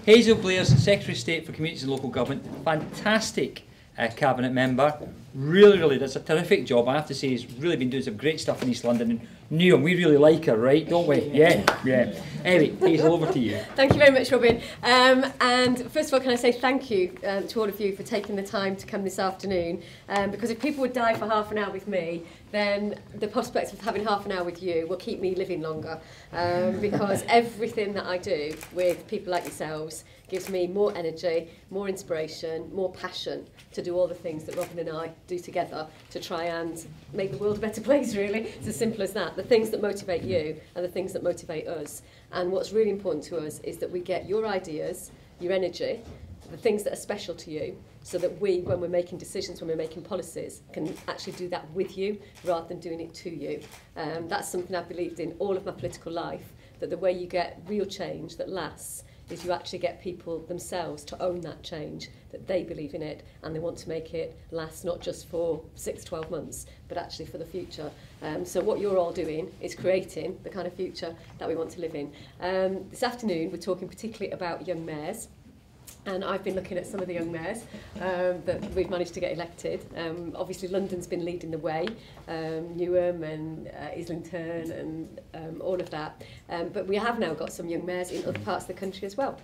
Hazel Blears, Secretary of State for Communities and Local Government, fantastic cabinet member, really does a terrific job. I have to say, he's really been doing some great stuff in East London, and Neil, we really like her, right, don't we? Yeah. Anyway, Hazel, over to you. Thank you very much, Robin. And first of all, can I say thank you to all of you for taking the time to come this afternoon, because if people would die for half an hour with me, then the prospect of having half an hour with you will keep me living longer, because everything that I do with people like yourselves gives me more energy, more inspiration, more passion to do all the things that Robin and I do together to try and make the world a better place, really. It's as simple as that. The things that motivate you are the things that motivate us. And what's really important to us is that we get your ideas, your energy, the things that are special to you, so that we, when we're making decisions, when we're making policies, can actually do that with you rather than doing it to you. That's something I've believed in all of my political life, that the way you get real change that lasts is you actually get people themselves to own that change, that they believe in it and they want to make it last not just for 6-12 months, but actually for the future. So what you're all doing is creating the kind of future that we want to live in. This afternoon we're talking particularly about young mayors. And I've been looking at some of the young mayors that we've managed to get elected. Obviously London's been leading the way, Newham and Islington and all of that. But we have now got some young mayors in other parts of the country as well.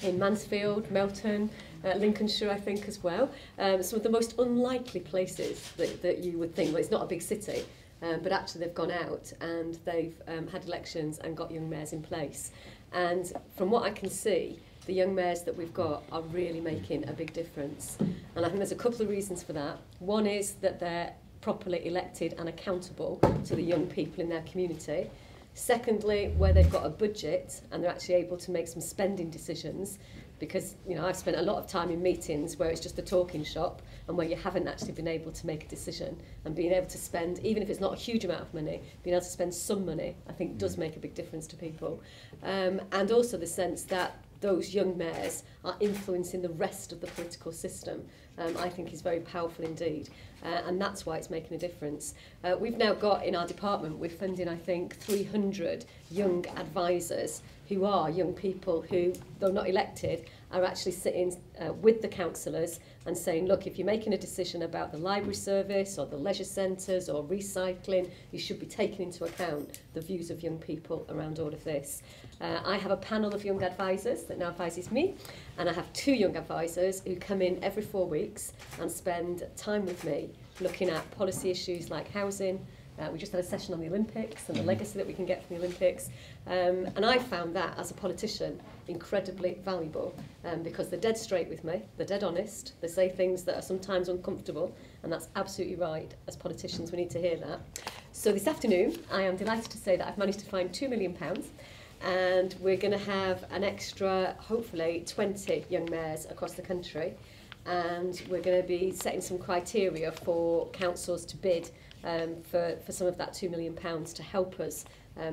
In Mansfield, Melton, Lincolnshire I think as well. Some of the most unlikely places that you would think, well, it's not a big city, but actually they've gone out and they've had elections and got young mayors in place. And from what I can see, the young mayors that we've got are really making a big difference. And I think there's a couple of reasons for that. One is that they're properly elected and accountable to the young people in their community. Secondly, where they've got a budget and they're actually able to make some spending decisions, because I've spent a lot of time in meetings where it's just a talking shop and where you haven't actually been able to make a decision, and being able to spend, even if it's not a huge amount of money, being able to spend some money I think does make a big difference to people. And also the sense that those young mayors are influencing the rest of the political system, I think is very powerful indeed. And that's why it's making a difference. We've now got in our department, we're funding I think 300 young advisors who are young people who, though not elected, are actually sitting with the councillors and saying, look, if you're making a decision about the library service or the leisure centres or recycling, you should be taking into account the views of young people around all of this. I have a panel of young advisors that now advises me, and I have 2 young advisors who come in every 4 weeks and spend time with me looking at policy issues like housing. We just had a session on the Olympics and the legacy that we can get from the Olympics. And I found that, as a politician, incredibly valuable, because they're dead straight with me, they're dead honest, they say things that are sometimes uncomfortable, and that's absolutely right. As politicians, we need to hear that. So this afternoon, I am delighted to say that I've managed to find £2 million, and we're going to have an extra, hopefully, 20 young mayors across the country, and we're going to be setting some criteria for councils to bid for some of that £2 million to help us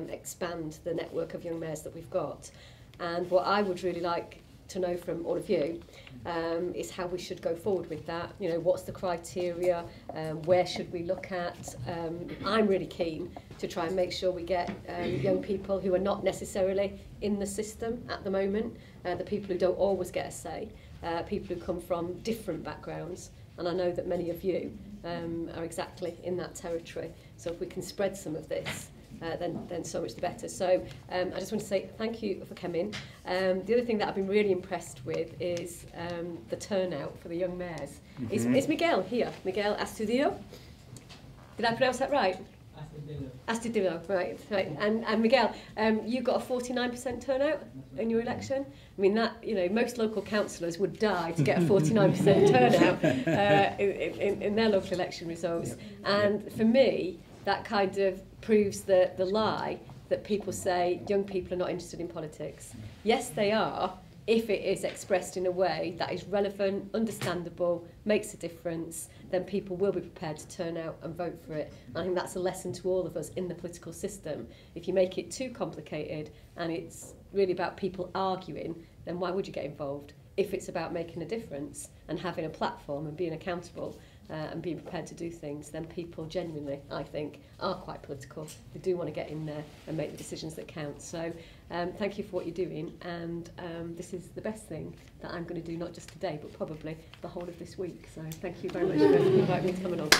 expand the network of young mayors that we've got. And what I would really like to know from all of you is how we should go forward with that. What's the criteria? Where should we look at? I'm really keen to try and make sure we get young people who are not necessarily in the system at the moment, the people who don't always get a say, people who come from different backgrounds. And I know that many of you are exactly in that territory. So if we can spread some of this, then so much the better. So I just want to say thank you for coming. The other thing that I've been really impressed with is the turnout for the young mayors. Is Miguel here? Miguel Astudillo? Did I pronounce that right? Astudillo, right. And Miguel, you got a 49% turnout in your election. I mean, that, most local councillors would die to get a 49% turnout in their local election results. And for me, that kind of proves the lie that people say young people are not interested in politics. Yes, they are, if it is expressed in a way that is relevant, understandable, makes a difference, then people will be prepared to turn out and vote for it. And I think that's a lesson to all of us in the political system. If you make it too complicated and it's really about people arguing, then why would you get involved? If it's about making a difference and having a platform and being accountable, and being prepared to do things, then people genuinely, I think, are quite political. They do want to get in there and make the decisions that count. So thank you for what you're doing, and this is the best thing that I'm going to do, not just today, but probably the whole of this week. So thank you very much for inviting me to come along.